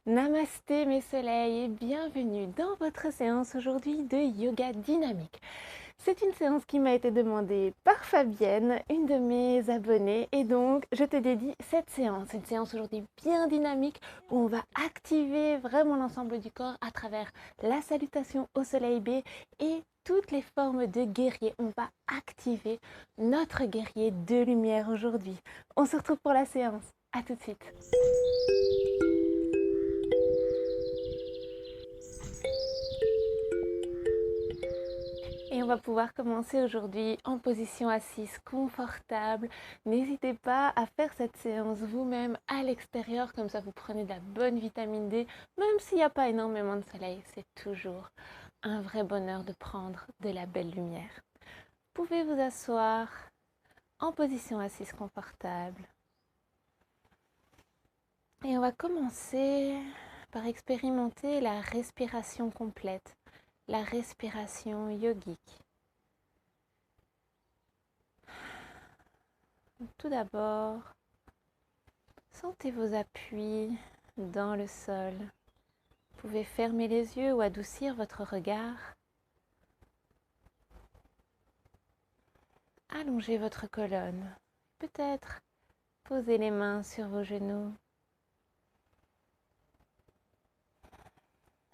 Namasté mes soleils et bienvenue dans votre séance aujourd'hui de yoga dynamique. C'est une séance qui m'a été demandée par Fabienne, une de mes abonnées, et donc je te dédie cette séance. Une séance aujourd'hui bien dynamique où on va activer vraiment l'ensemble du corps à travers la salutation au soleil B et toutes les formes de guerrier. On va activer notre guerrier de lumière aujourd'hui. On se retrouve pour la séance. À tout de suite. Et on va pouvoir commencer aujourd'hui en position assise confortable. N'hésitez pas à faire cette séance vous-même à l'extérieur, comme ça vous prenez de la bonne vitamine D, même s'il n'y a pas énormément de soleil, c'est toujours un vrai bonheur de prendre de la belle lumière. Vous pouvez vous asseoir en position assise confortable. Et on va commencer par expérimenter la respiration complète, la respiration yogique. Tout d'abord, sentez vos appuis dans le sol. Vous pouvez fermer les yeux ou adoucir votre regard. Allongez votre colonne. Peut-être posez les mains sur vos genoux.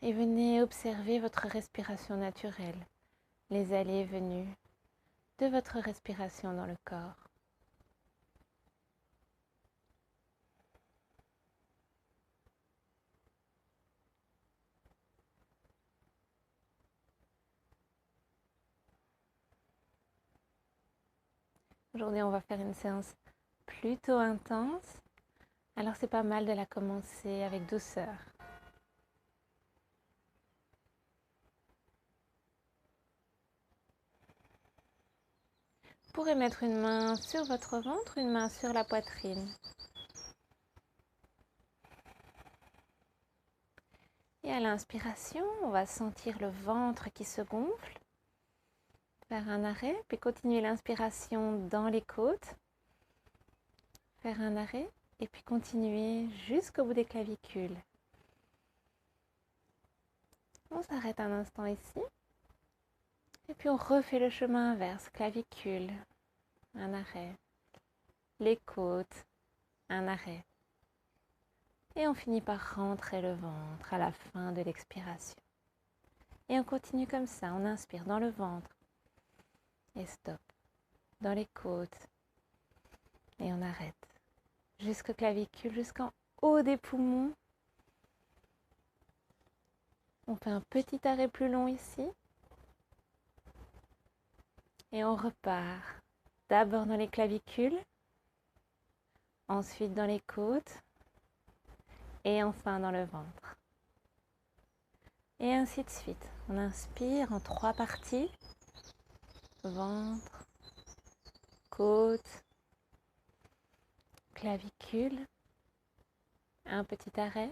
Et venez observer votre respiration naturelle, les allées et venues de votre respiration dans le corps. Aujourd'hui, on va faire une séance plutôt intense. Alors c'est pas mal de la commencer avec douceur. Vous pourrez mettre une main sur votre ventre, une main sur la poitrine. Et à l'inspiration, on va sentir le ventre qui se gonfle. Faire un arrêt, puis continuer l'inspiration dans les côtes. Faire un arrêt, et puis continuer jusqu'au bout des clavicules. On s'arrête un instant ici. Et puis on refait le chemin inverse, clavicule, un arrêt. Les côtes, un arrêt. Et on finit par rentrer le ventre à la fin de l'expiration. Et on continue comme ça, on inspire dans le ventre. Et stop, dans les côtes. Et on arrête. Jusqu'aux clavicules, jusqu'en haut des poumons. On fait un petit arrêt plus long ici. Et on repart. D'abord dans les clavicules. Ensuite dans les côtes. Et enfin dans le ventre. Et ainsi de suite. On inspire en 3 parties. Ventre, côte, clavicule. Un petit arrêt.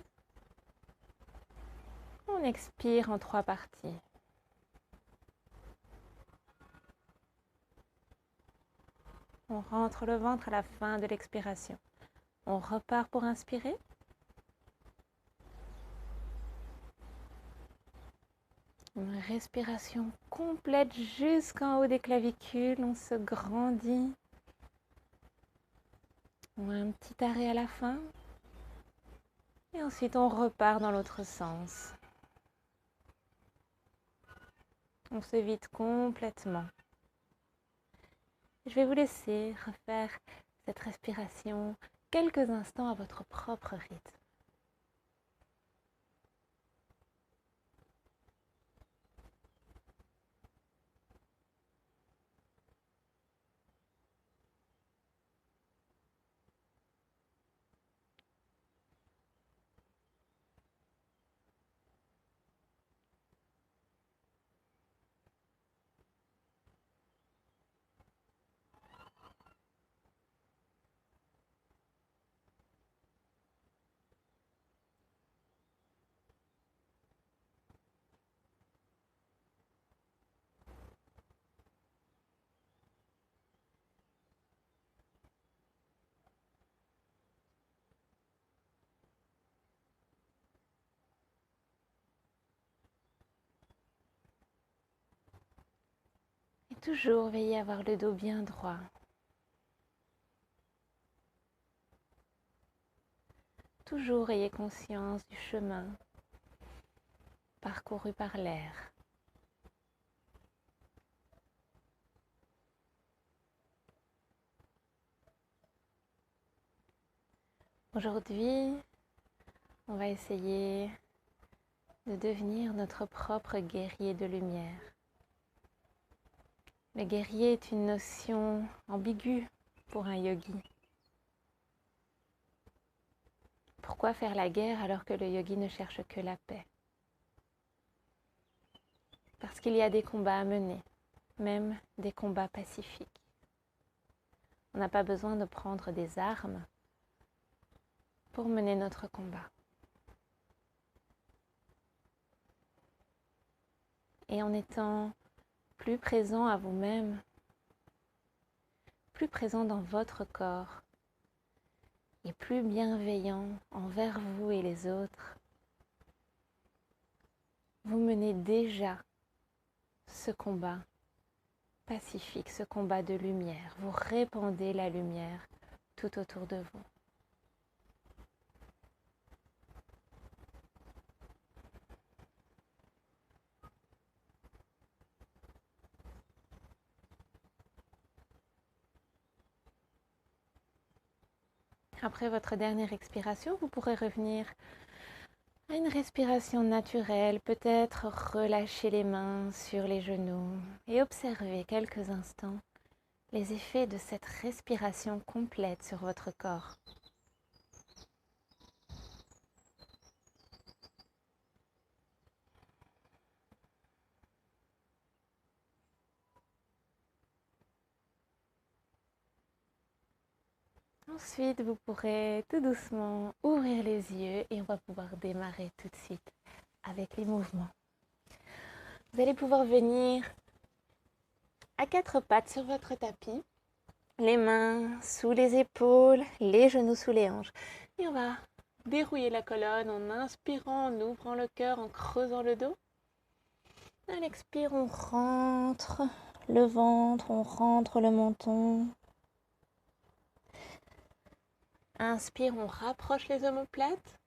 On expire en 3 parties. On rentre le ventre à la fin de l'expiration. On repart pour inspirer. Une respiration complète jusqu'en haut des clavicules. On se grandit. On a un petit arrêt à la fin. Et ensuite, on repart dans l'autre sens. On se vide complètement. Je vais vous laisser refaire cette respiration quelques instants à votre propre rythme. Toujours veillez à avoir le dos bien droit. Toujours ayez conscience du chemin parcouru par l'air. Aujourd'hui, on va essayer de devenir notre propre guerrier de lumière. Le guerrier est une notion ambiguë pour un yogi. Pourquoi faire la guerre alors que le yogi ne cherche que la paix? Parce qu'il y a des combats à mener, même des combats pacifiques. On n'a pas besoin de prendre des armes pour mener notre combat. Et en étant plus présent à vous-même, plus présent dans votre corps et plus bienveillant envers vous et les autres, vous menez déjà ce combat pacifique, ce combat de lumière. Vous répandez la lumière tout autour de vous. Après votre dernière expiration, vous pourrez revenir à une respiration naturelle, peut-être relâcher les mains sur les genoux et observer quelques instants les effets de cette respiration complète sur votre corps. Ensuite, vous pourrez tout doucement ouvrir les yeux et on va pouvoir démarrer tout de suite avec les mouvements. Vous allez pouvoir venir à quatre pattes sur votre tapis, les mains sous les épaules, les genoux sous les hanches. Et on va dérouiller la colonne en inspirant, en ouvrant le cœur, en creusant le dos. À l'expire, on rentre le ventre, on rentre le menton. Inspire, on rapproche les omoplates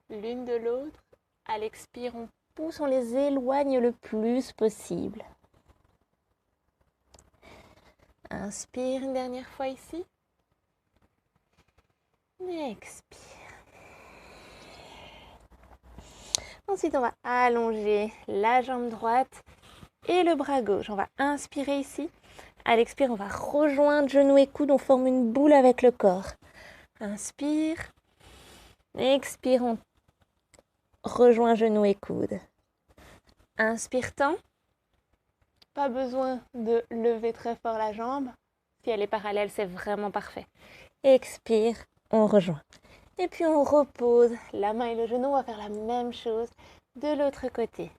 l'une de l'autre. À l'expire, on pousse, on les éloigne le plus possible. Inspire une dernière fois ici. Expire. Ensuite, on va allonger la jambe droite et le bras gauche. On va inspirer ici. À l'expire, on va rejoindre genoux et coudes. On forme une boule avec le corps. Inspire. Expire, on rejoint genoux et coudes. Inspire, tend. Pas besoin de lever très fort la jambe. Si elle est parallèle, c'est vraiment parfait. Expire, on rejoint. Et puis on repose la main et le genou. On va faire la même chose de l'autre côté.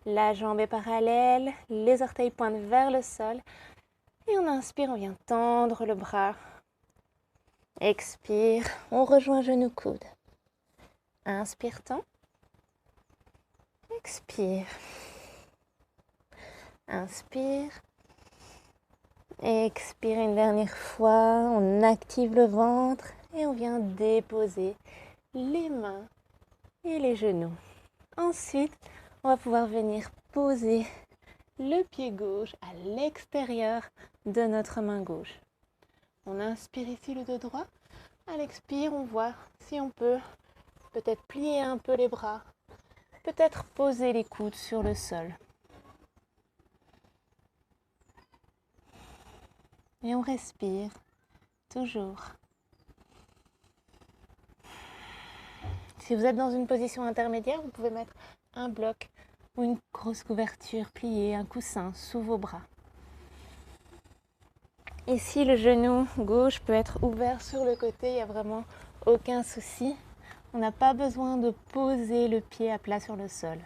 La jambe est parallèle, les orteils pointent vers le sol. Et on inspire, on vient tendre le bras. Expire, on rejoint genou coude. Inspire, tend. Expire. Inspire. Expire une dernière fois, on active le ventre et on vient déposer les mains et les genoux. Ensuite, on va pouvoir venir poser le pied gauche à l'extérieur de notre main gauche. On inspire ici le dos droit. À l'expire, on voit si on peut peut-être plier un peu les bras, peut-être poser les coudes sur le sol. Et on respire, toujours. Si vous êtes dans une position intermédiaire, vous pouvez mettre un bloc ou une grosse couverture pliée, un coussin sous vos bras. Ici, le genou gauche peut être ouvert sur le côté, il n'y a vraiment aucun souci. On n'a pas besoin de poser le pied à plat sur le sol.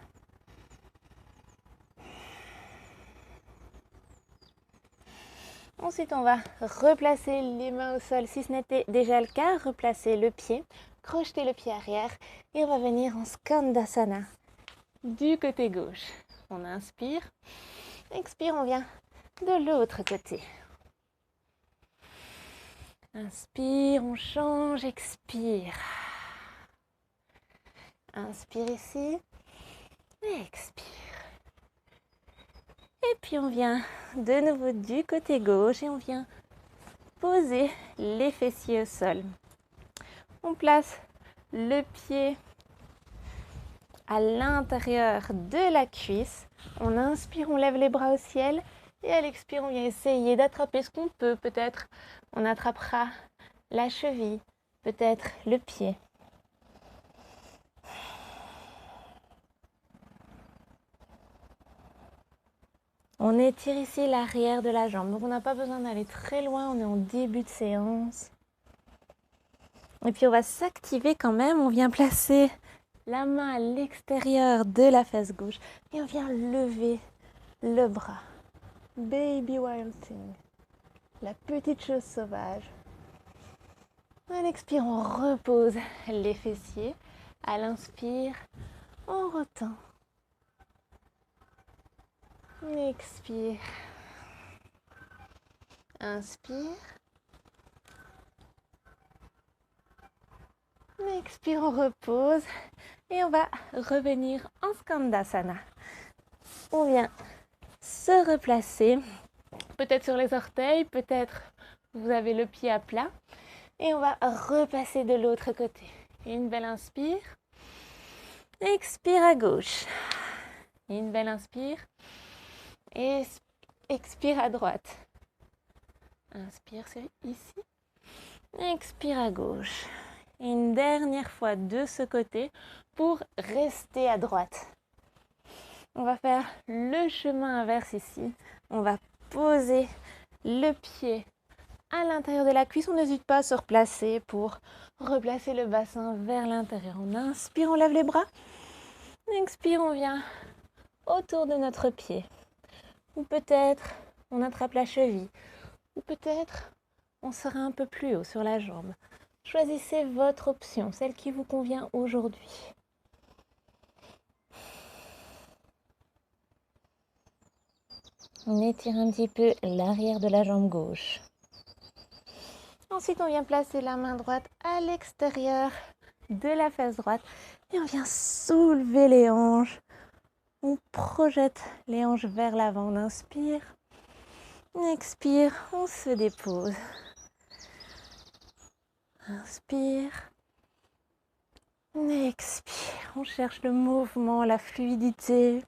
Ensuite, on va replacer les mains au sol. Si ce n'était déjà le cas, replacer le pied, crocheter le pied arrière et on va venir en Skandasana du côté gauche. On inspire, expire, on vient de l'autre côté. Inspire, on change, expire. Inspire ici, expire. Et puis on vient de nouveau du côté gauche et on vient poser les fessiers au sol. On place le pied à l'intérieur de la cuisse. On inspire, on lève les bras au ciel. Et à l'expire, on vient essayer d'attraper ce qu'on peut. Peut-être on attrapera la cheville, peut-être le pied. On étire ici l'arrière de la jambe. Donc on n'a pas besoin d'aller très loin, on est en début de séance. Et puis on va s'activer quand même. On vient placer la main à l'extérieur de la fesse gauche. Et on vient lever le bras. Baby Wild Thing. La petite chose sauvage. À l'expire, on repose les fessiers. À l'inspire, on retend. Expire. Inspire. Expire, on repose. Et on va revenir en Skandasana. On vient se replacer. Peut-être sur les orteils, peut-être vous avez le pied à plat. Et on va repasser de l'autre côté. Une belle inspire. Expire à gauche. Une belle inspire. Et expire à droite. Inspire, c'est ici. Expire à gauche. Une dernière fois de ce côté pour rester à droite. On va faire le chemin inverse ici. On va poser le pied à l'intérieur de la cuisse. On n'hésite pas à se replacer pour replacer le bassin vers l'intérieur. On inspire, on lève les bras. Expire, on vient autour de notre pied. Ou peut-être on attrape la cheville. Ou peut-être on sera un peu plus haut sur la jambe. Choisissez votre option, celle qui vous convient aujourd'hui. On étire un petit peu l'arrière de la jambe gauche. Ensuite, on vient placer la main droite à l'extérieur de la fesse droite et on vient soulever les hanches. On projette les hanches vers l'avant. On inspire, on expire, on se dépose. Inspire, on expire. On cherche le mouvement, la fluidité.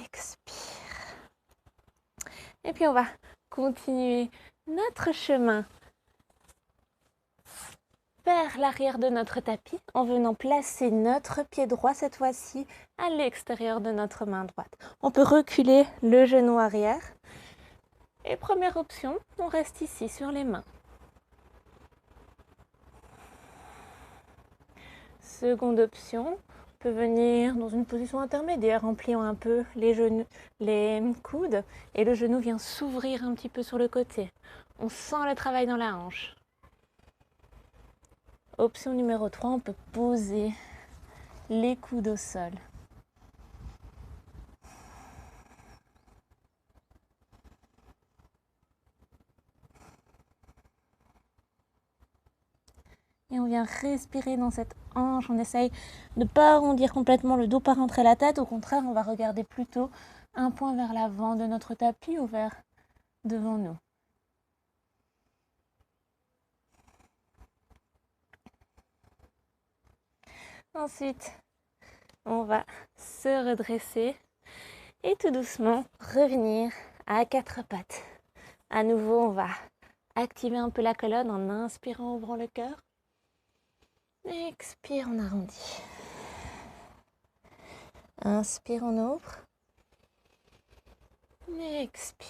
Expire. Et puis on va continuer notre chemin vers l'arrière de notre tapis en venant placer notre pied droit cette fois-ci à l'extérieur de notre main droite. On peut reculer le genou arrière. Et première option, on reste ici sur les mains. Seconde option, on peut venir dans une position intermédiaire en pliant un peu les genoux, les coudes et le genou vient s'ouvrir un petit peu sur le côté. On sent le travail dans la hanche. Option numéro 3, on peut poser les coudes au sol. Et on vient respirer dans cette hanche. On essaye de ne pas arrondir complètement le dos, pas rentrer la tête. Au contraire, on va regarder plutôt un point vers l'avant de notre tapis ou vers devant nous. Ensuite, on va se redresser et tout doucement revenir à quatre pattes. À nouveau, on va activer un peu la colonne en inspirant, ouvrant le cœur. Expire, on arrondit. Inspire, on ouvre. Expire.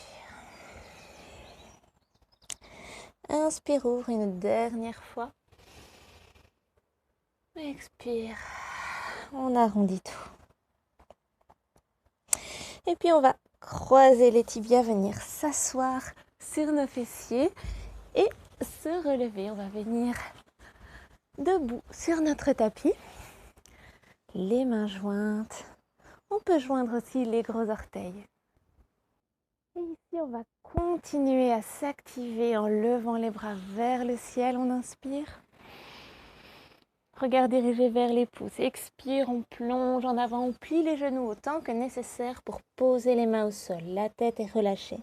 Inspire, ouvre une dernière fois. Expire. On arrondit tout. Et puis on va croiser les tibias, venir s'asseoir sur nos fessiers et se relever. On va venir debout sur notre tapis. Les mains jointes. On peut joindre aussi les gros orteils. Et ici, on va continuer à s'activer en levant les bras vers le ciel. On inspire. Regard dirigé vers les pouces. Expire, on plonge en avant, on plie les genoux autant que nécessaire pour poser les mains au sol. La tête est relâchée.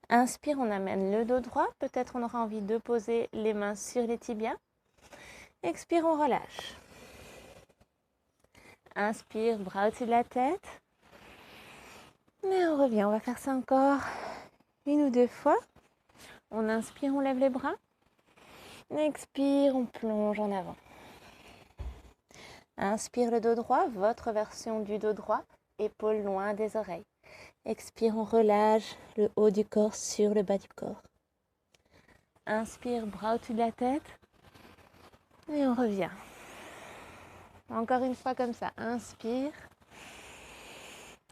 Inspire, on amène le dos droit. Peut-être on aura envie de poser les mains sur les tibias. Expire, on relâche. Inspire, bras au-dessus de la tête. Et on revient, on va faire ça encore une ou deux fois. On inspire, on lève les bras. Expire, on plonge en avant. Inspire le dos droit, votre version du dos droit, épaules loin des oreilles. Expire, on relâche le haut du corps sur le bas du corps. Inspire, bras au-dessus de la tête. Et on revient. Encore une fois comme ça. Inspire.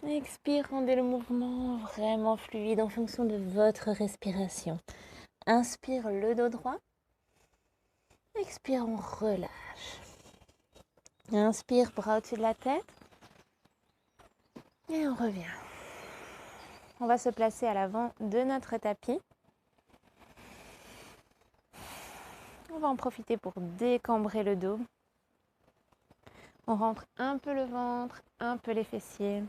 Expire, rendez le mouvement vraiment fluide en fonction de votre respiration. Inspire le dos droit. Expire, on relâche. Inspire, bras au-dessus de la tête. Et on revient. On va se placer à l'avant de notre tapis. On va en profiter pour décambrer le dos. On rentre un peu le ventre, un peu les fessiers.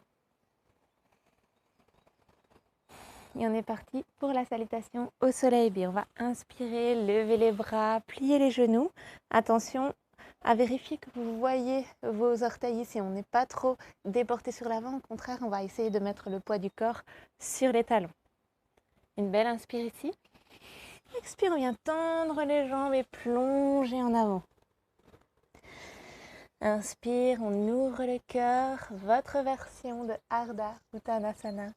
Et on est parti pour la salutation au soleil B. On va inspirer, lever les bras, plier les genoux. Attention à vérifier que vous voyez vos orteils ici. On n'est pas trop déporté sur l'avant. Au contraire, on va essayer de mettre le poids du corps sur les talons. Une belle inspire ici. Expire, on vient tendre les jambes et plonger en avant. Inspire, on ouvre le cœur. Votre version de Ardha Uttanasana.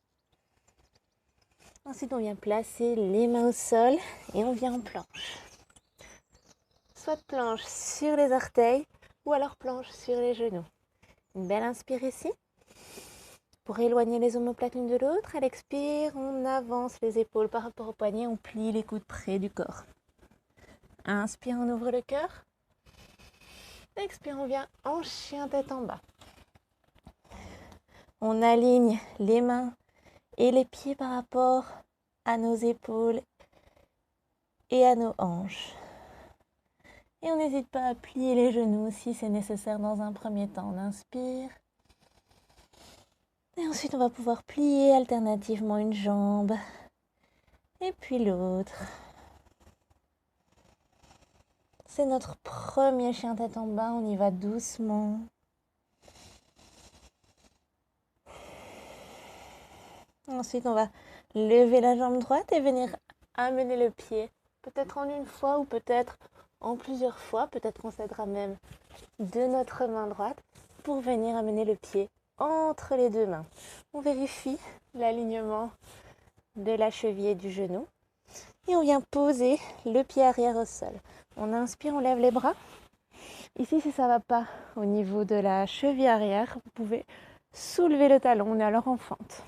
Ensuite, on vient placer les mains au sol et on vient en planche. Soit planche sur les orteils ou alors planche sur les genoux. Une belle inspire ici. Pour éloigner les omoplates l'une de l'autre, à l'expire, on avance les épaules par rapport au poignet, on plie les coudes près du corps. Inspire, on ouvre le cœur. Expire, on vient en chien tête en bas. On aligne les mains et les pieds par rapport à nos épaules et à nos hanches. Et on n'hésite pas à plier les genoux si c'est nécessaire dans un premier temps. On inspire. Et ensuite, on va pouvoir plier alternativement une jambe et puis l'autre. C'est notre premier chien tête en bas. On y va doucement. Ensuite, on va lever la jambe droite et venir amener le pied. Peut-être en une fois ou peut-être en plusieurs fois. Peut-être qu'on s'aidera même de notre main droite pour venir amener le pied entre les deux mains. On vérifie l'alignement de la cheville et du genou. Et on vient poser le pied arrière au sol. On inspire, on lève les bras. Ici, si ça ne va pas au niveau de la cheville arrière, vous pouvez soulever le talon. On est alors en fente.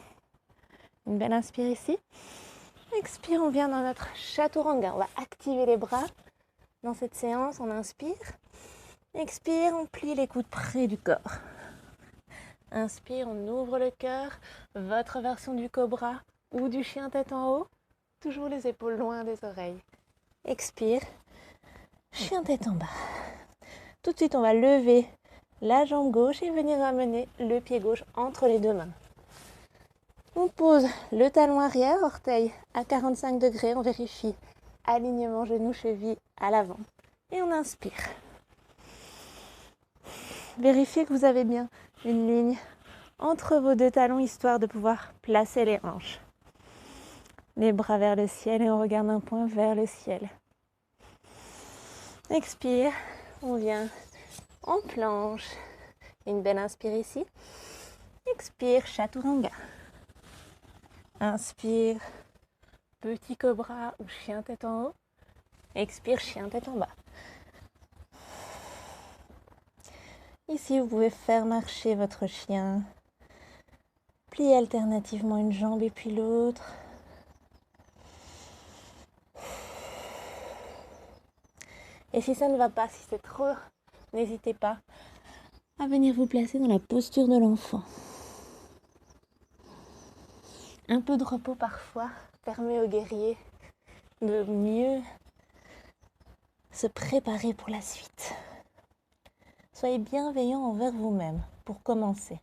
Une belle inspire ici. Expire, on vient dans notre chaturanga. On va activer les bras dans cette séance. On inspire. Expire, on plie les coudes près du corps. Inspire, on ouvre le cœur. Votre version du cobra ou du chien tête en haut. Toujours les épaules loin des oreilles. Expire, chien tête en bas. Tout de suite, on va lever la jambe gauche et venir amener le pied gauche entre les deux mains. On pose le talon arrière, orteil à 45 degrés. On vérifie alignement genou-cheville à l'avant. Et on inspire. Vérifiez que vous avez bien une ligne entre vos deux talons, histoire de pouvoir placer les hanches. Les bras vers le ciel et on regarde un point vers le ciel. Expire, on vient en planche. Une belle inspire ici. Expire, chaturanga. Inspire, petit cobra ou chien tête en haut. Expire, chien tête en bas. Ici, vous pouvez faire marcher votre chien. Plier alternativement une jambe et puis l'autre. Et si ça ne va pas, si c'est trop, n'hésitez pas à venir vous placer dans la posture de l'enfant. Un peu de repos parfois permet aux guerriers de mieux se préparer pour la suite. Soyez bienveillants envers vous-même pour commencer.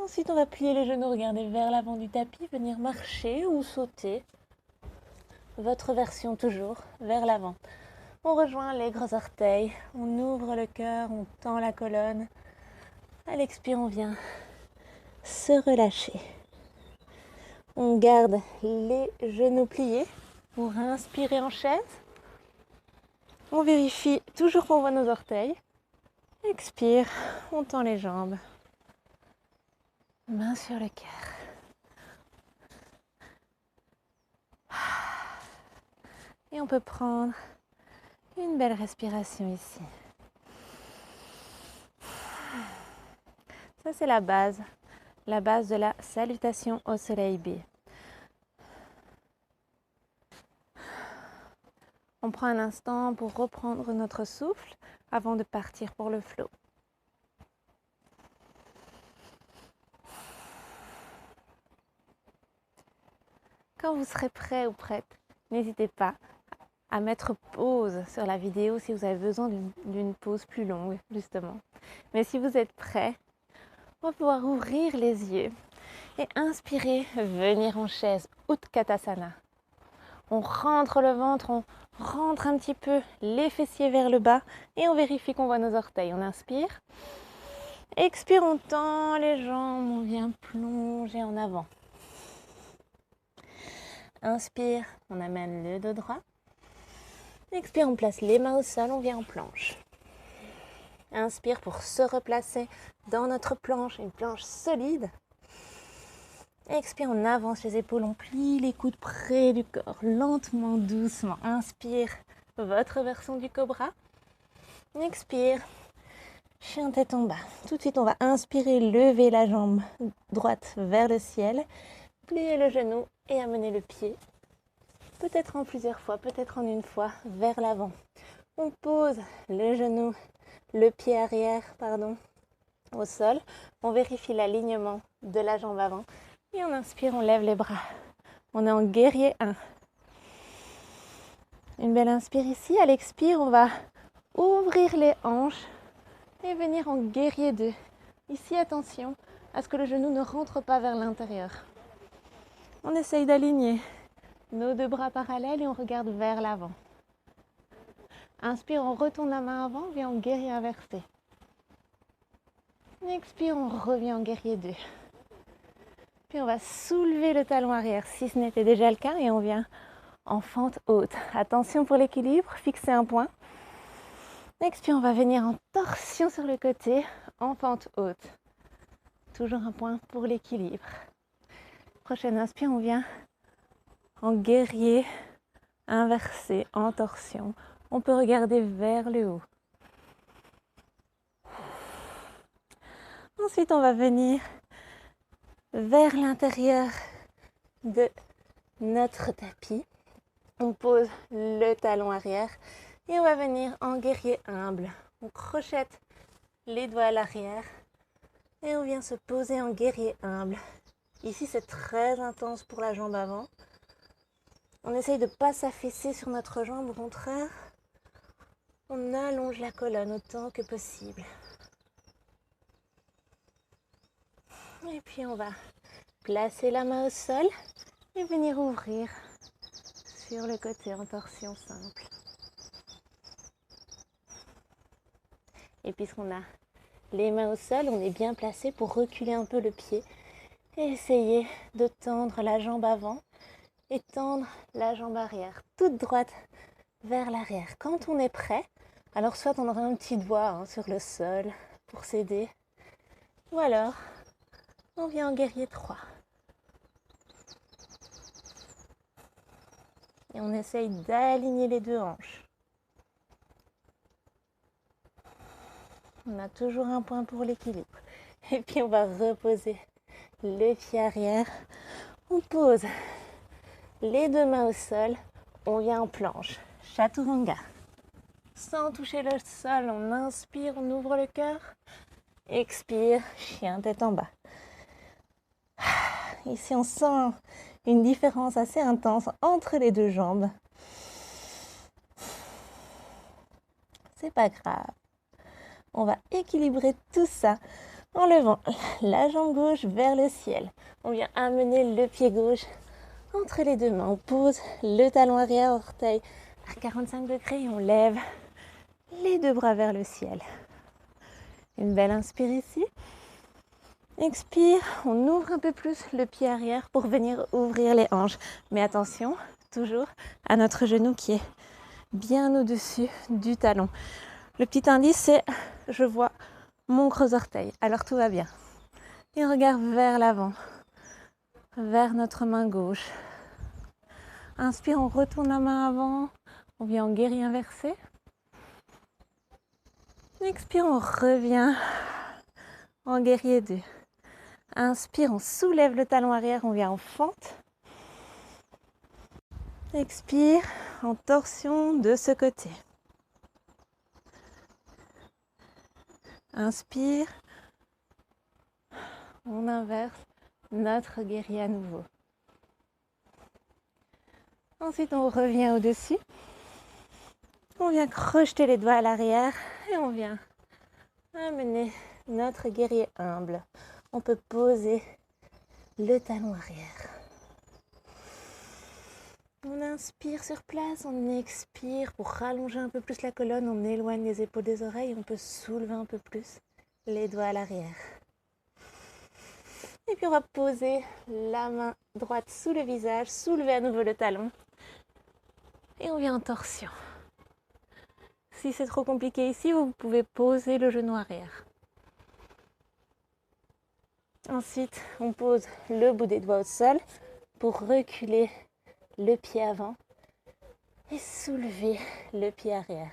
Ensuite, on va plier les genoux, regarder vers l'avant du tapis, venir marcher ou sauter. Votre version toujours, vers l'avant. On rejoint les gros orteils, on ouvre le cœur, on tend la colonne. À l'expire, on vient se relâcher. On garde les genoux pliés pour inspirer en chaise. On vérifie toujours qu'on voit nos orteils. Expire, on tend les jambes. Main sur le cœur. Et on peut prendre une belle respiration ici. Ça, c'est la base de la salutation au soleil B. On prend un instant pour reprendre notre souffle avant de partir pour le flow. Quand vous serez prêt ou prête, n'hésitez pas à mettre pause sur la vidéo si vous avez besoin d'une pause plus longue, justement. Mais si vous êtes prêt, on va pouvoir ouvrir les yeux et inspirer, venir en chaise, Utkatasana. On rentre le ventre, on rentre un petit peu les fessiers vers le bas et on vérifie qu'on voit nos orteils. On inspire. Expire, on tend les jambes, on vient plonger en avant. Inspire, on amène le dos droit. Expire, on place les mains au sol, on vient en planche. Inspire pour se replacer dans notre planche, une planche solide. Expire, on avance les épaules, on plie les coudes près du corps, lentement, doucement. Inspire, votre version du cobra. Expire, chien tête en bas. Tout de suite, on va inspirer, lever la jambe droite vers le ciel, plier le genou et amener le pied, peut-être en plusieurs fois, peut-être en une fois, vers l'avant. On pose le genou, le pied arrière, au sol. On vérifie l'alignement de la jambe avant. Et on inspire, on lève les bras. On est en guerrier 1. Une belle inspire ici. À l'expire, on va ouvrir les hanches et venir en guerrier 2. Ici, attention à ce que le genou ne rentre pas vers l'intérieur. On essaye d'aligner nos deux bras parallèles et on regarde vers l'avant. Inspire, on retourne la main avant, on vient en guerrier inversé. Expire, on revient en guerrier 2. Puis on va soulever le talon arrière si ce n'était déjà le cas et on vient en fente haute. Attention pour l'équilibre, fixez un point. Expire, on va venir en torsion sur le côté, en fente haute. Toujours un point pour l'équilibre. Prochaine inspire, on vient en guerrier inversé, en torsion. On peut regarder vers le haut. Ensuite, on va venir vers l'intérieur de notre tapis. On pose le talon arrière et on va venir en guerrier humble. On crochette les doigts à l'arrière et on vient se poser en guerrier humble. Ici, c'est très intense pour la jambe avant. On essaye de ne pas s'affaisser sur notre jambe, au contraire, on allonge la colonne autant que possible. Et puis on va placer la main au sol et venir ouvrir sur le côté en torsion simple. Et puisqu'on a les mains au sol, on est bien placé pour reculer un peu le pied et essayer de tendre la jambe avant et tendre la jambe arrière, toute droite vers l'arrière. Quand on est prêt, alors soit on aura un petit doigt sur le sol pour s'aider, ou alors on vient en guerrier 3. Et on essaye d'aligner les deux hanches. On a toujours un point pour l'équilibre. Et puis on va reposer le pied arrière. On pose les deux mains au sol. On vient en planche. Chaturanga. sans toucher le sol. On inspire, on ouvre le cœur. Expire, chien tête en bas. Ici, on sent une différence assez intense entre les deux jambes. C'est pas grave. On va équilibrer tout ça en levant la jambe gauche vers le ciel. On vient amener le pied gauche entre les deux mains. On pose le talon arrière, orteil à 45 degrés et on lève les deux bras vers le ciel. Une belle inspire ici. Expire, on ouvre un peu plus le pied arrière pour venir ouvrir les hanches. Mais attention, toujours à notre genou qui est bien au-dessus du talon. Le petit indice, c'est je vois mon gros orteil. Alors tout va bien. Et on regarde vers l'avant, vers notre main gauche. Inspire, on retourne la main avant. On vient en guerrier inversé. Expire, on revient en guerrier 2. Inspire, on soulève le talon arrière, on vient en fente. Expire, en torsion de ce côté. Inspire, on inverse notre guerrier à nouveau. Ensuite, on revient au-dessus. On vient crocheter les doigts à l'arrière et on vient amener notre guerrier humble. On peut poser le talon arrière. On inspire sur place, on expire pour rallonger un peu plus la colonne, on éloigne les épaules des oreilles, on peut soulever un peu plus les doigts à l'arrière. Et puis on va poser la main droite sous le visage, soulever à nouveau le talon et on vient en torsion. Si c'est trop compliqué ici, vous pouvez poser le genou arrière. Ensuite, on pose le bout des doigts au sol pour reculer le pied avant et soulever le pied arrière.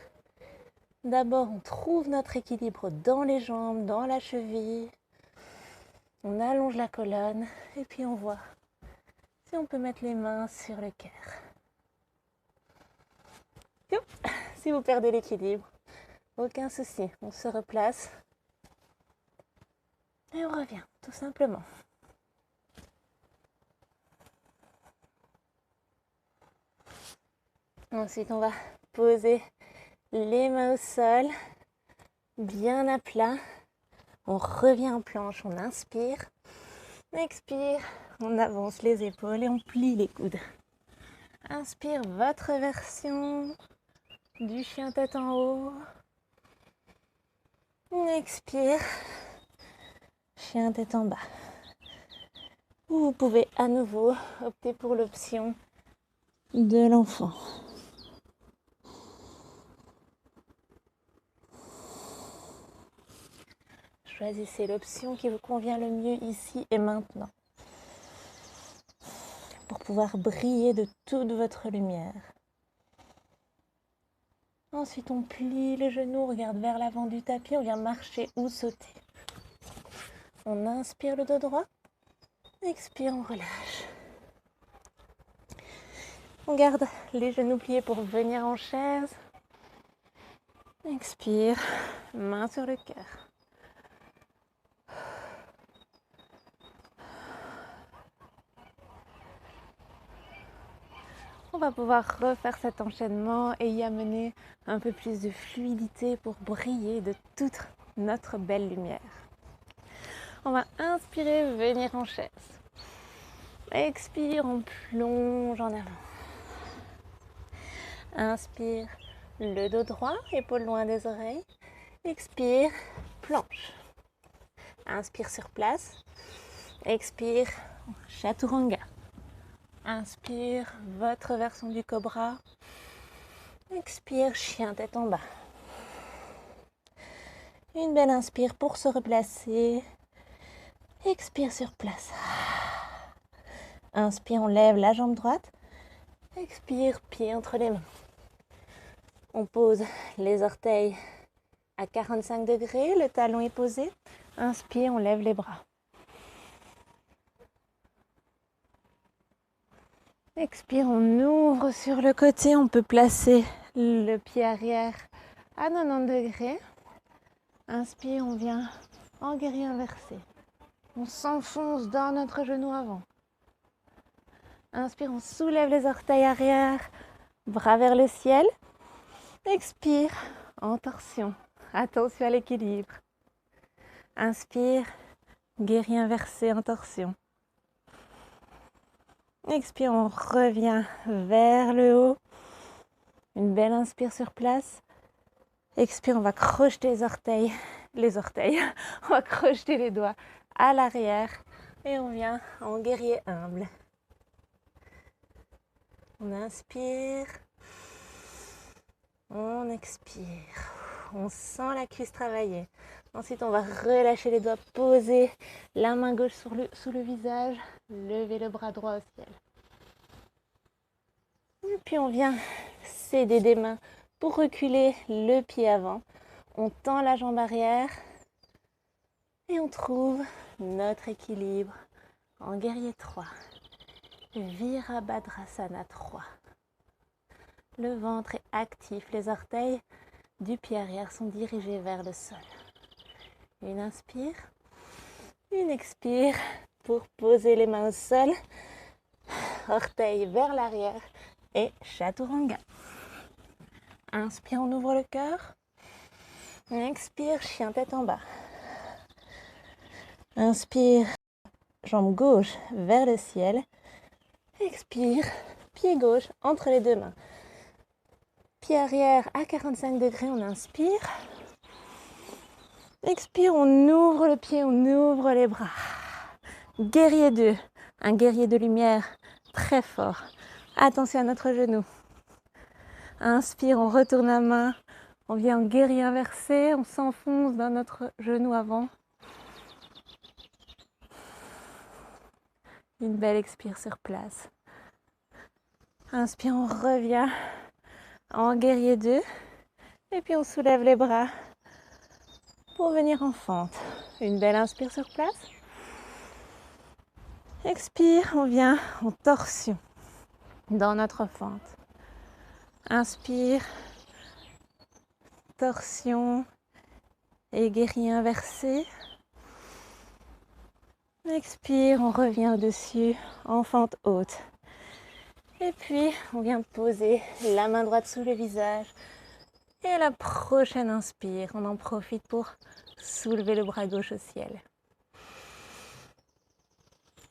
D'abord, on trouve notre équilibre dans les jambes, dans la cheville. On allonge la colonne et puis on voit si on peut mettre les mains sur le cœur. Si vous perdez l'équilibre, aucun souci, on se replace et on revient, tout simplement. Ensuite, on va poser les mains au sol, bien à plat. On revient en planche, on inspire, expire, on avance les épaules et on plie les coudes. Inspire votre version du chien tête en haut. Expire, chien tête en bas. Vous pouvez à nouveau opter pour l'option de l'enfant. Choisissez l'option qui vous convient le mieux ici et maintenant pour pouvoir briller de toute votre lumière. Ensuite, on plie les genoux, on regarde vers l'avant du tapis, on vient marcher ou sauter. On inspire le dos droit, expire, on relâche. On garde les genoux pliés pour venir en chaise. Expire, main sur le cœur. On va pouvoir refaire cet enchaînement et y amener un peu plus de fluidité pour briller de toute notre belle lumière. On va inspirer, venir en chaise. Expire, on plonge en avant. Inspire, le dos droit, épaules loin des oreilles. Expire, planche. Inspire sur place. Expire, chaturanga. Inspire, votre version du cobra. Expire, chien tête en bas. Une belle inspire pour se replacer. Expire sur place. Inspire, on lève la jambe droite. Expire, pied entre les mains. On pose les orteils à 45 degrés, le talon est posé. Inspire, on lève les bras. Expire, on ouvre sur le côté, on peut placer le pied arrière à 90 degrés. Inspire, on vient en guerrier inversé. On s'enfonce dans notre genou avant. Inspire, on soulève les orteils arrière, bras vers le ciel. Expire, en torsion. Attention à l'équilibre. Inspire, guerrier inversé en torsion. Expire, on revient vers le haut. Une belle inspire sur place. Expire, on va crocheter les orteils. On va crocheter les doigts à l'arrière et on vient en guerrier humble. On inspire, on expire. On sent la cuisse travailler. Ensuite, on va relâcher les doigts, poser la main gauche sous le visage, lever le bras droit au ciel. Et puis, on vient s'aider des mains pour reculer le pied avant. On tend la jambe arrière et on trouve notre équilibre en guerrier 3. Virabhadrasana 3. Le ventre est actif, les orteils du pied arrière sont dirigés vers le sol. Une inspire, une expire pour poser les mains au sol, orteils vers l'arrière et chaturanga. Inspire, on ouvre le cœur. Expire, chien tête en bas. Inspire, jambe gauche vers le ciel. Expire, pied gauche entre les deux mains. Pied arrière à 45 degrés, on inspire. Expire, on ouvre le pied, on ouvre les bras. Guerrier 2, un guerrier de lumière très fort. Attention à notre genou. Inspire, on retourne la main. On vient en guerrier inversé, on s'enfonce dans notre genou avant. Une belle expire sur place. Inspire, on revient en guerrier 2. Et puis on soulève les bras pour venir en fente. Une belle inspire sur place. Expire, on vient en torsion dans notre fente. Inspire, torsion et guerrier inversé. Expire, on revient au-dessus en fente haute. Et puis, on vient poser la main droite sous le visage. Et à la prochaine inspire, on en profite pour soulever le bras gauche au ciel.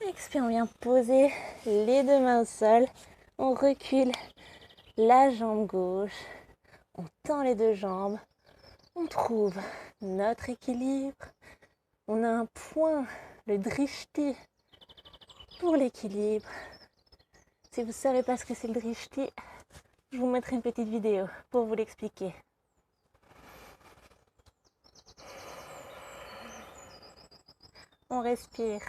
Expire, on vient poser les deux mains au sol. On recule la jambe gauche. On tend les deux jambes. On trouve notre équilibre. On a un point, le drishti, pour l'équilibre. Si vous ne savez pas ce que c'est le drishti, je vous mettrai une petite vidéo pour vous l'expliquer. On respire.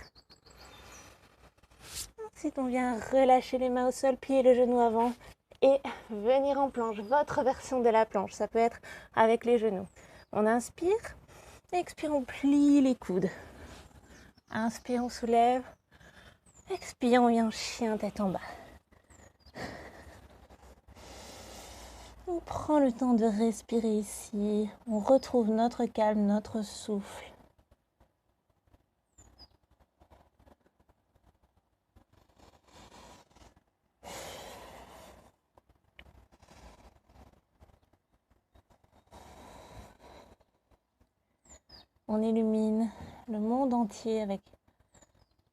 Ensuite, on vient relâcher les mains au sol, plier le genou avant et venir en planche. Votre version de la planche, ça peut être avec les genoux. On inspire, expire, on plie les coudes. Inspire, on soulève. Expire, on vient en chien tête en bas. On prend le temps de respirer ici. On retrouve notre calme, notre souffle. On illumine le monde entier avec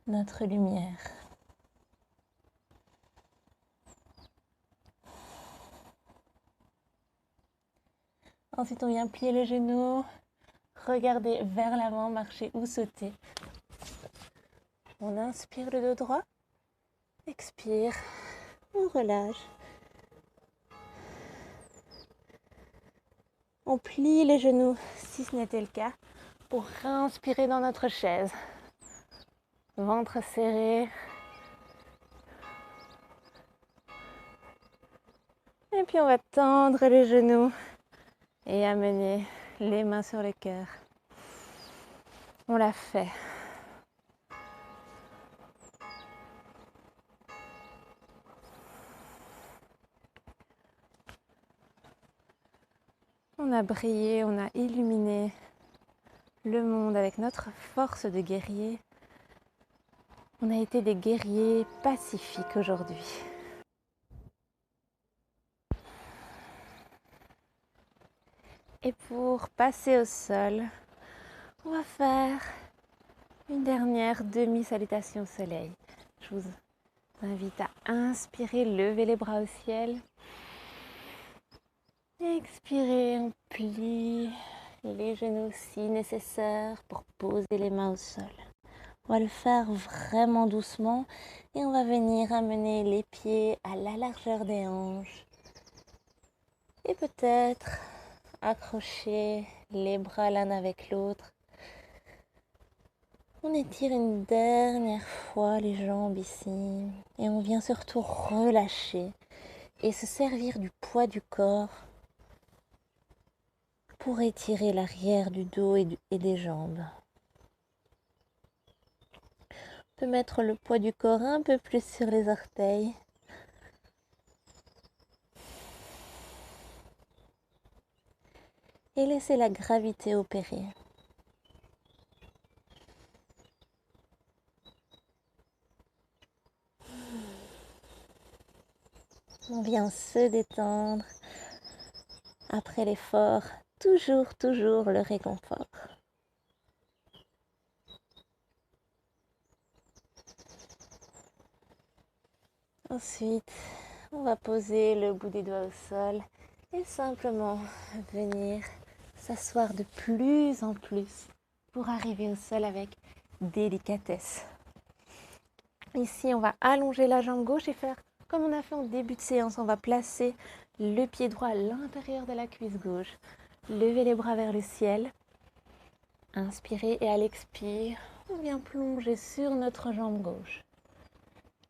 notre lumière. Ensuite, on vient plier les genoux, regarder vers l'avant, marcher ou sauter. On inspire le dos droit, expire, on relâche. On plie les genoux si ce n'était le cas pour réinspirer dans notre chaise. Ventre serré. Et puis on va tendre les genoux et amener les mains sur le cœur. On l'a fait. On On a brillé, on a illuminé le monde avec notre force de guerrier. On a été des guerriers pacifiques aujourd'hui. Et pour passer au sol, on va faire une dernière demi-salutation au soleil. Je vous invite à inspirer, lever les bras au ciel. Expirez, on plie les genoux si nécessaire pour poser les mains au sol. On va le faire vraiment doucement et on va venir amener les pieds à la largeur des hanches. Et peut-être accrocher les bras l'un avec l'autre. On étire une dernière fois les jambes ici et on vient surtout relâcher et se servir du poids du corps pour étirer l'arrière du dos et des jambes. On peut mettre le poids du corps un peu plus sur les orteils. Et laisser la gravité opérer. On vient se détendre après l'effort, toujours le réconfort. Ensuite, on va poser le bout des doigts au sol et simplement venir s'asseoir de plus en plus pour arriver au sol avec délicatesse. Ici, on va allonger la jambe gauche et faire comme on a fait en début de séance. On va placer le pied droit à l'intérieur de la cuisse gauche. Lever les bras vers le ciel. Inspirez et à l'expire, on vient plonger sur notre jambe gauche.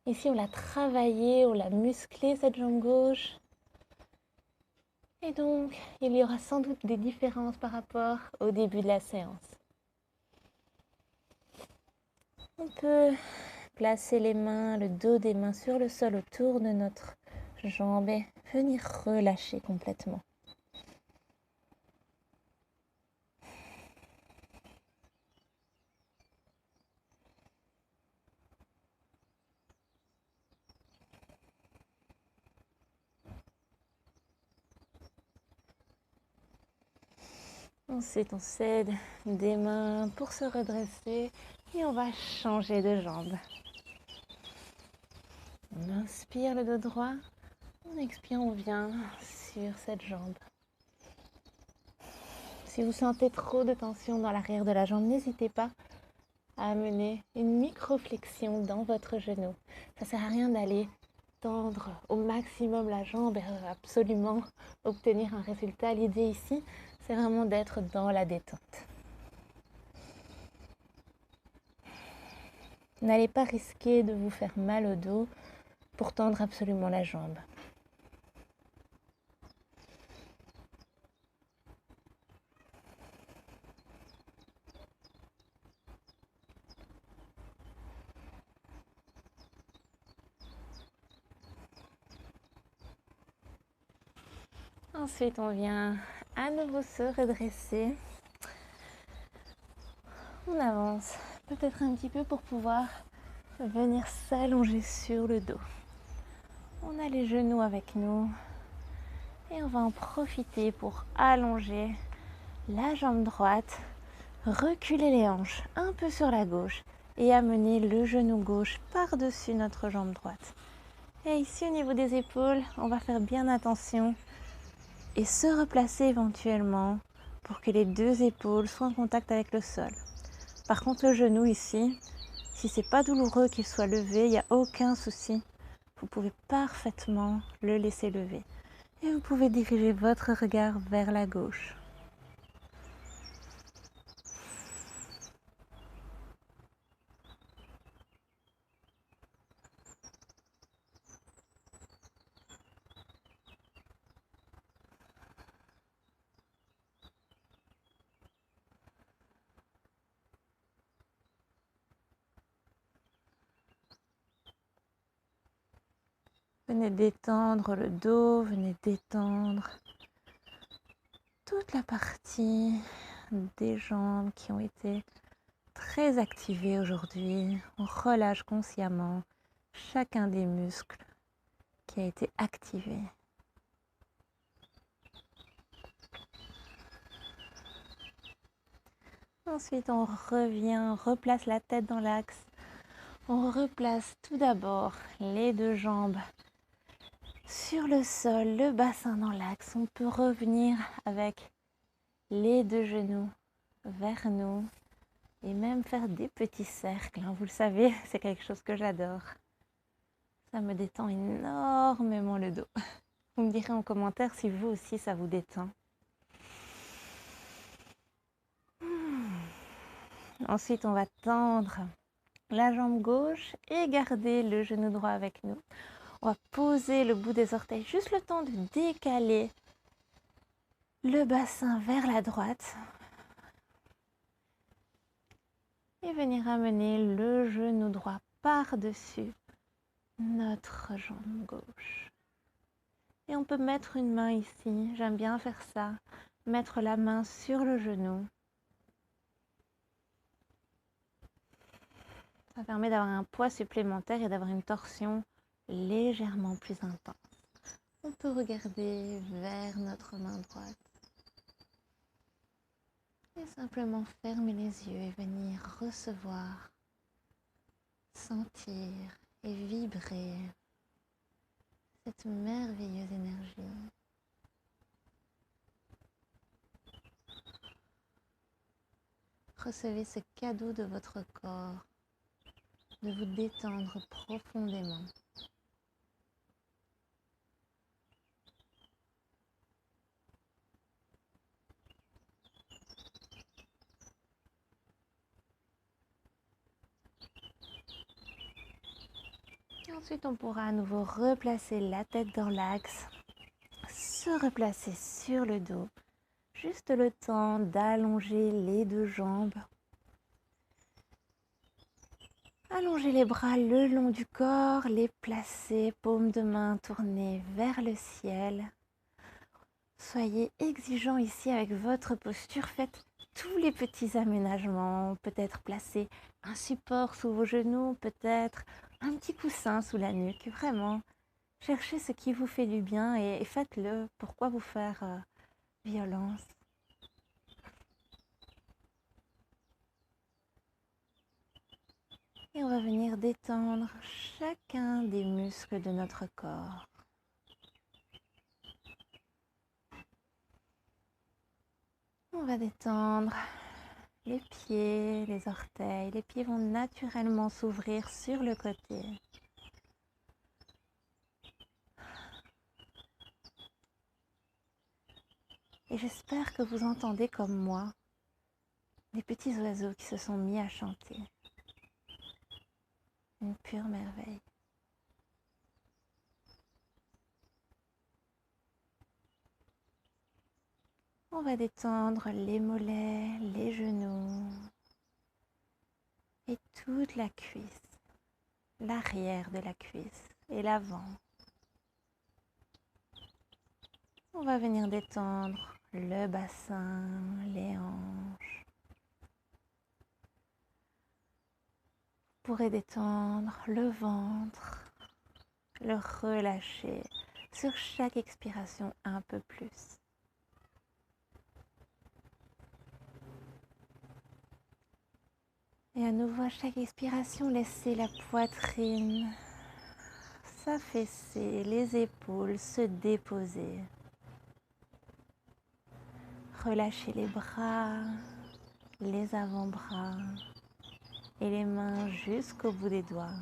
Ici, on l'a travaillé, on l'a musclé cette jambe gauche. Et donc, il y aura sans doute des différences par rapport au début de la séance. On peut placer les mains, le dos des mains sur le sol autour de notre jambe et venir relâcher complètement. Ensuite, on cède des mains pour se redresser et on va changer de jambe. On inspire le dos droit, on expire, on vient sur cette jambe. Si vous sentez trop de tension dans l'arrière de la jambe, n'hésitez pas à amener une micro-flexion dans votre genou. Ça ne sert à rien d'aller tendre au maximum la jambe et absolument obtenir un résultat. L'idée ici, c'est vraiment d'être dans la détente. N'allez pas risquer de vous faire mal au dos pour tendre absolument la jambe. Ensuite, on vient à nouveau se redresser. On avance peut-être un petit peu pour pouvoir venir s'allonger sur le dos. On a les genoux avec nous et on va en profiter pour allonger la jambe droite, reculer les hanches un peu sur la gauche et amener le genou gauche par-dessus notre jambe droite. Et ici au niveau des épaules, on va faire bien attention et se replacer éventuellement pour que les deux épaules soient en contact avec le sol. Par contre, le genou ici, si c'est pas douloureux qu'il soit levé, il n'y a aucun souci. Vous pouvez parfaitement le laisser lever. Et vous pouvez diriger votre regard vers la gauche. Venez détendre le dos, venez détendre toute la partie des jambes qui ont été très activées aujourd'hui. On relâche consciemment chacun des muscles qui a été activé. Ensuite, on revient, on replace la tête dans l'axe. On replace tout d'abord les deux jambes sur le sol, le bassin dans l'axe. On peut revenir avec les deux genoux vers nous et même faire des petits cercles. Vous le savez, c'est quelque chose que j'adore. Ça me détend énormément le dos. Vous me direz en commentaire si vous aussi ça vous détend. Ensuite, on va tendre la jambe gauche et garder le genou droit avec nous. On va poser le bout des orteils, juste le temps de décaler le bassin vers la droite. Et venir amener le genou droit par-dessus notre jambe gauche. Et on peut mettre une main ici, j'aime bien faire ça, mettre la main sur le genou. Ça permet d'avoir un poids supplémentaire et d'avoir une torsion légèrement plus intense. On peut regarder vers notre main droite. Et simplement fermer les yeux et venir recevoir, sentir et vibrer cette merveilleuse énergie. Recevez ce cadeau de votre corps, de vous détendre profondément. Et ensuite, on pourra à nouveau replacer la tête dans l'axe, se replacer sur le dos. Juste le temps d'allonger les deux jambes. Allongez les bras le long du corps, les placer, paume de main tournée vers le ciel. Soyez exigeant ici avec votre posture. Faites tous les petits aménagements. Peut-être placer un support sous vos genoux, peut-être un petit coussin sous la nuque. Vraiment, cherchez ce qui vous fait du bien et faites-le. Pourquoi vous faire violence? Et on va venir détendre chacun des muscles de notre corps. On va détendre les pieds, les orteils. Les pieds vont naturellement s'ouvrir sur le côté. Et j'espère que vous entendez comme moi des petits oiseaux qui se sont mis à chanter. Une pure merveille. On va détendre les mollets, les genoux et toute la cuisse, l'arrière de la cuisse et l'avant. On va venir détendre le bassin, les hanches. Vous pourrez détendre le ventre, le relâcher sur chaque expiration un peu plus. Et à nouveau, à chaque expiration, laissez la poitrine s'affaisser, les épaules se déposer. Relâchez les bras, les avant-bras et les mains jusqu'au bout des doigts.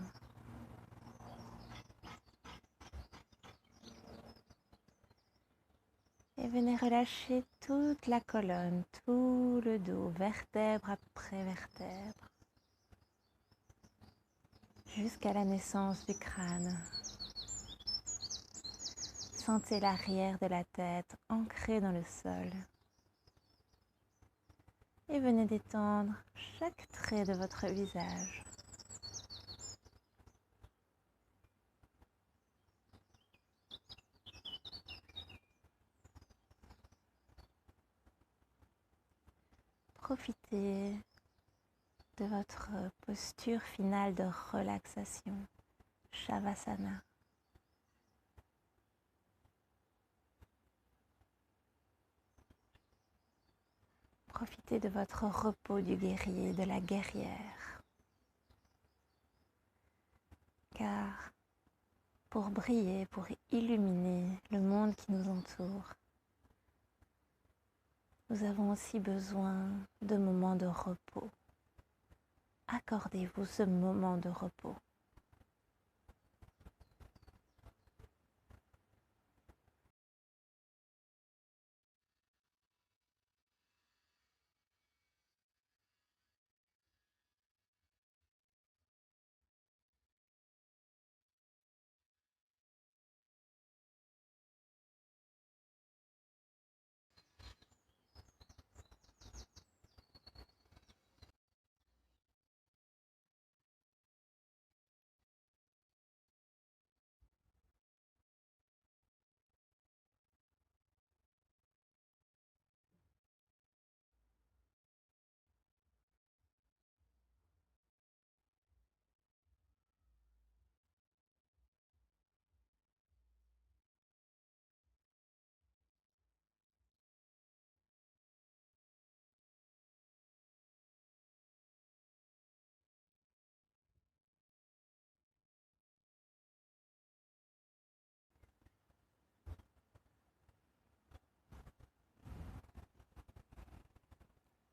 Et venez relâcher toute la colonne, tout le dos, vertèbre après vertèbre, jusqu'à la naissance du crâne. Sentez l'arrière de la tête ancrée dans le sol. Et venez détendre chaque trait de votre visage. profitez de votre posture finale de relaxation, Shavasana. Profitez de votre repos du guerrier, de la guerrière. Car pour briller, pour illuminer le monde qui nous entoure, nous avons aussi besoin de moments de repos. Accordez-vous ce moment de repos.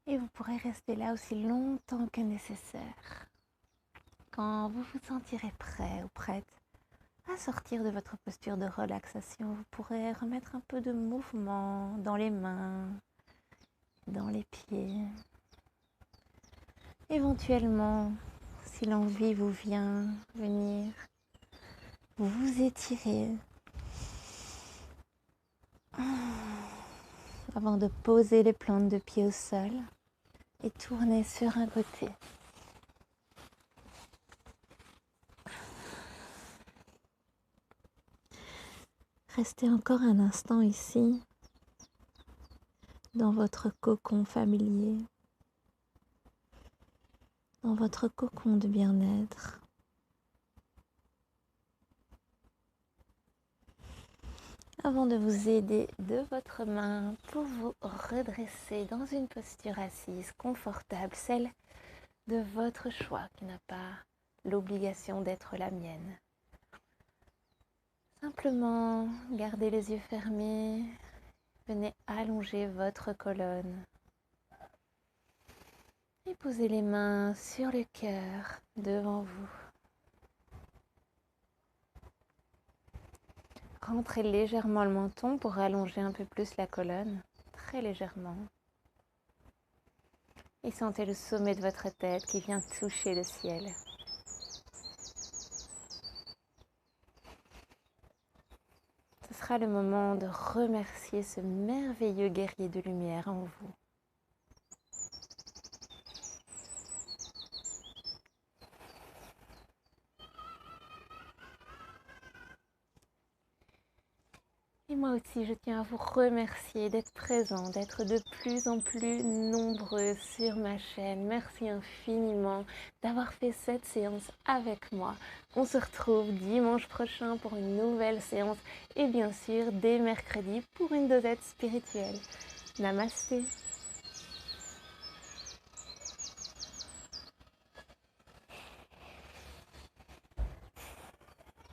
Et vous pourrez rester là aussi longtemps que nécessaire. Quand vous vous sentirez prêt ou prête à sortir de votre posture de relaxation, vous pourrez remettre un peu de mouvement dans les mains, dans les pieds. Éventuellement, si l'envie vous vient venir, vous vous étirez avant de poser les plantes de pied au sol et tourner sur un côté. Restez encore un instant ici, dans votre cocon familier, dans votre cocon de bien-être. Avant de vous aider de votre main pour vous redresser dans une posture assise confortable, celle de votre choix qui n'a pas l'obligation d'être la mienne. Simplement, gardez les yeux fermés, venez allonger votre colonne et posez les mains sur le cœur devant vous. Rentrez légèrement le menton pour allonger un peu plus la colonne, très légèrement. Et sentez le sommet de votre tête qui vient toucher le ciel. Ce sera le moment de remercier ce merveilleux guerrier de lumière en vous. Et moi aussi, je tiens à vous remercier d'être présent, d'être de plus en plus nombreux sur ma chaîne. Merci infiniment d'avoir fait cette séance avec moi. On se retrouve dimanche prochain pour une nouvelle séance et bien sûr dès mercredi pour une dosette spirituelle. Namasté.